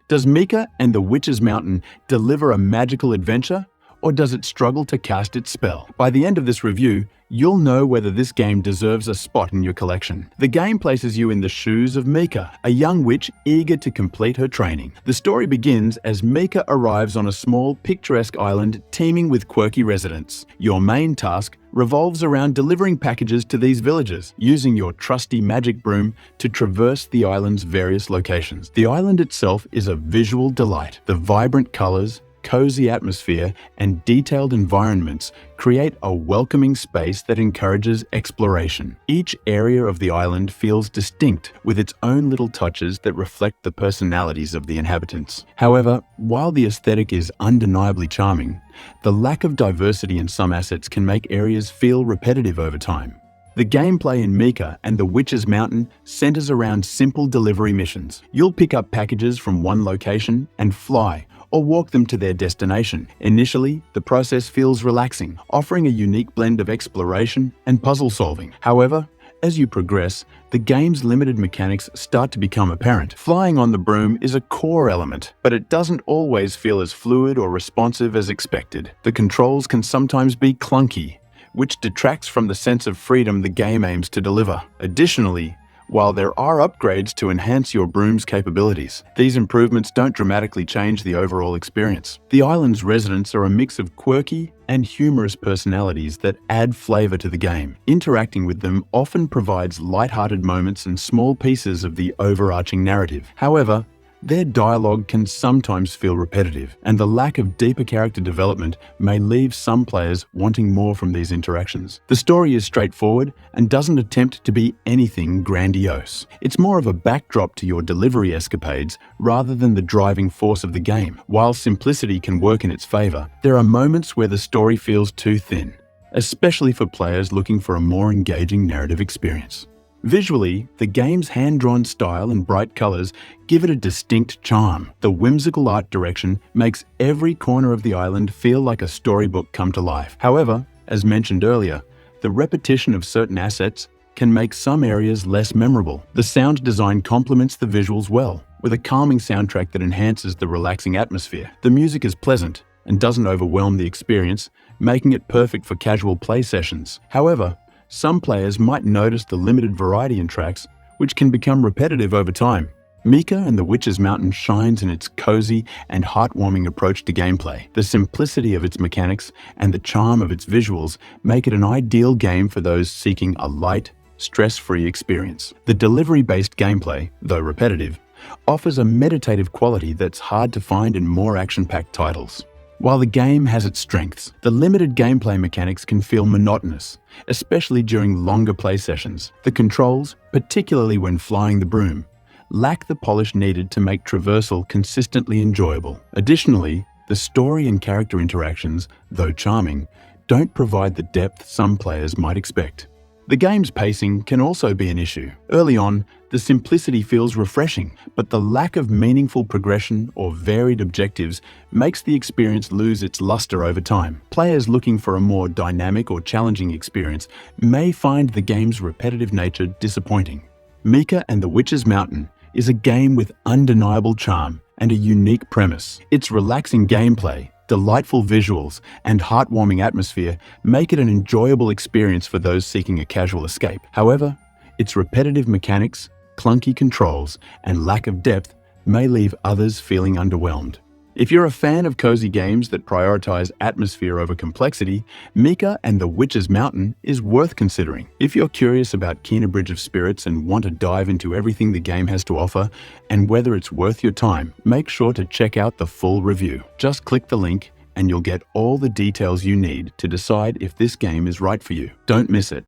Does Mika and the Witch's Mountain deliver a magical adventure, or does it struggle to cast its spell? By the end of this review, you'll know whether this game deserves a spot in your collection. The game places you in the shoes of Mika, a young witch eager to complete her training. The story begins as Mika arrives on a small, picturesque island teeming with quirky residents. Your main task revolves around delivering packages to these villagers, using your trusty magic broom to traverse the island's various locations. The island itself is a visual delight. The vibrant colors, cozy atmosphere, and detailed environments create a welcoming space that encourages exploration. Each area of the island feels distinct, with its own little touches that reflect the personalities of the inhabitants. However, while the aesthetic is undeniably charming, the lack of diversity in some assets can make areas feel repetitive over time. The gameplay in Mika and the Witch's Mountain centers around simple delivery missions. You'll pick up packages from one location and fly, or walk them to their destination. Initially, the process feels relaxing, offering a unique blend of exploration and puzzle solving. However, as you progress, the game's limited mechanics start to become apparent. Flying on the broom is a core element, but it doesn't always feel as fluid or responsive as expected. The controls can sometimes be clunky, which detracts from the sense of freedom the game aims to deliver. Additionally, while there are upgrades to enhance your broom's capabilities, these improvements don't dramatically change the overall experience. The island's residents are a mix of quirky and humorous personalities that add flavor to the game. Interacting with them often provides lighthearted moments and small pieces of the overarching narrative. However, their dialogue can sometimes feel repetitive, and the lack of deeper character development may leave some players wanting more from these interactions. The story is straightforward and doesn't attempt to be anything grandiose. It's more of a backdrop to your delivery escapades rather than the driving force of the game. While simplicity can work in its favor, there are moments where the story feels too thin, especially for players looking for a more engaging narrative experience. Visually, the game's hand-drawn style and bright colors give it a distinct charm. The whimsical art direction makes every corner of the island feel like a storybook come to life. However, as mentioned earlier, the repetition of certain assets can make some areas less memorable. The sound design complements the visuals well, with a calming soundtrack that enhances the relaxing atmosphere. The music is pleasant and doesn't overwhelm the experience, making it perfect for casual play sessions. However, some players might notice the limited variety in tracks, which can become repetitive over time. Mika and the Witch's Mountain shines in its cozy and heartwarming approach to gameplay. The simplicity of its mechanics and the charm of its visuals make it an ideal game for those seeking a light, stress-free experience. The delivery-based gameplay, though repetitive, offers a meditative quality that's hard to find in more action-packed titles. While the game has its strengths, the limited gameplay mechanics can feel monotonous, especially during longer play sessions. The controls, particularly when flying the broom, lack the polish needed to make traversal consistently enjoyable. Additionally, the story and character interactions, though charming, don't provide the depth some players might expect. The game's pacing can also be an issue. Early on, the simplicity feels refreshing, but the lack of meaningful progression or varied objectives makes the experience lose its luster over time. Players looking for a more dynamic or challenging experience may find the game's repetitive nature disappointing. Mika and the Witch's Mountain is a game with undeniable charm and a unique premise. Its relaxing gameplay, delightful visuals, and heartwarming atmosphere make it an enjoyable experience for those seeking a casual escape. However, its repetitive mechanics, clunky controls, and lack of depth may leave others feeling underwhelmed. If you're a fan of cozy games that prioritize atmosphere over complexity, Mika and the Witch's Mountain is worth considering. If you're curious about Kena Bridge of Spirits and want to dive into everything the game has to offer and whether it's worth your time, make sure to check out the full review. Just click the link and you'll get all the details you need to decide if this game is right for you. Don't miss it.